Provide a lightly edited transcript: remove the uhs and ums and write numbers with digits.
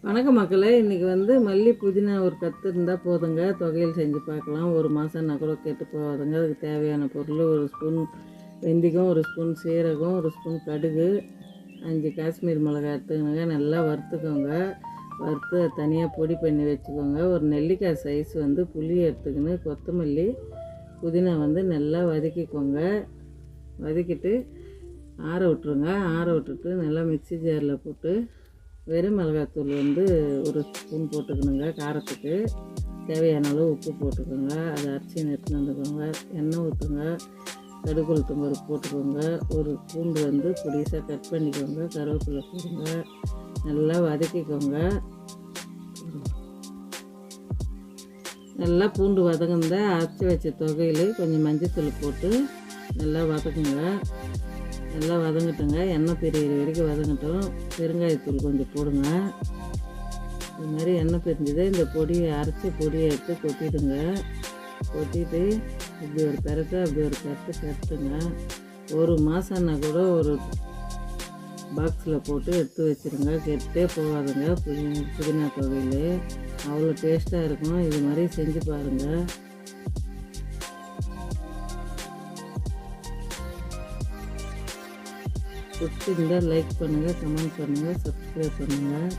வணக்கம் மக்களே, இன்றைக்கி மல்லி புதினா ஒரு கத்து இருந்தால் போதுங்க. தொகையில் செஞ்சு பார்க்கலாம். ஒரு மாதம்னா கூட கெட்டு போகாதுங்க. அதுக்கு தேவையான பொருள் ஒரு ஸ்பூன் வெந்தயம், ஒரு ஸ்பூன் சீரகம், ஒரு ஸ்பூன் கடுகு, 5 காஷ்மீர் மிளகாய் எடுத்துக்கணுங்க. நல்லா வறுத்துக்கோங்க. வறுத்து தனியாக பொடி பண்ணி வச்சுக்கோங்க. ஒரு நெல்லிக்காய் சைஸ் புளி எடுத்துக்கின்னு கொத்தமல்லி புதினா நல்லா வதக்கிக்கோங்க. வதக்கிட்டு ஆற விட்ருங்க. ஆற விட்டுட்டு நல்லா மிக்ஸி ஜாரில் போட்டு வெறும் மிளகாத்தூள் ஒரு ஸ்பூன் போட்டுக்கணுங்க. காரத்துக்கு தேவையான அளவு உப்பு போட்டுக்கோங்க. அதை அரைச்சி எடுத்துன்னு வந்துக்கோங்க. எண்ணெய் ஊற்றுங்க. கடுகு உளுத்தம் பருப்பு போட்டுக்கோங்க. ஒரு பூண்டு பொடிசாக கட் பண்ணிக்கோங்க. கருவேப்பிலை போடுங்க. நல்லா வதக்கிக்கோங்க. நல்லா பூண்டு வதங்குந்தா அரைச்சி வச்ச தொகையில் கொஞ்சம் மஞ்சத்தூள் போட்டு நல்லா வதக்குங்க. நல்லா வதங்கட்டுங்க. எண்ணெய் பிரியிற வரைக்கும் வதங்கட்டும். பெருங்காயத்தூள் கொஞ்சம் போடுங்க. இது மாதிரி எண்ணெய் பிரிஞ்சதை இந்த பொடியை அரைச்சி பொடியை எடுத்து கொட்டிடுங்க. கொட்டிட்டு இப்படி ஒரு பெரட்டு அப்படி ஒரு பெரட்டுங்க. ஒரு மாதம்னா கூட ஒரு பாக்ஸில் போட்டு எடுத்து வச்சுருங்க. கெட்டே போகாதுங்க. புதினா தொகையில் அவ்வளோ டேஸ்ட்டாக இருக்கும். இது மாதிரி செஞ்சு பாருங்கள். பிடிச்சிருந்தால் லைக் பண்ணுங்கள், கமெண்ட் பண்ணுங்கள், சப்ஸ்கிரைப் பண்ணுங்கள்.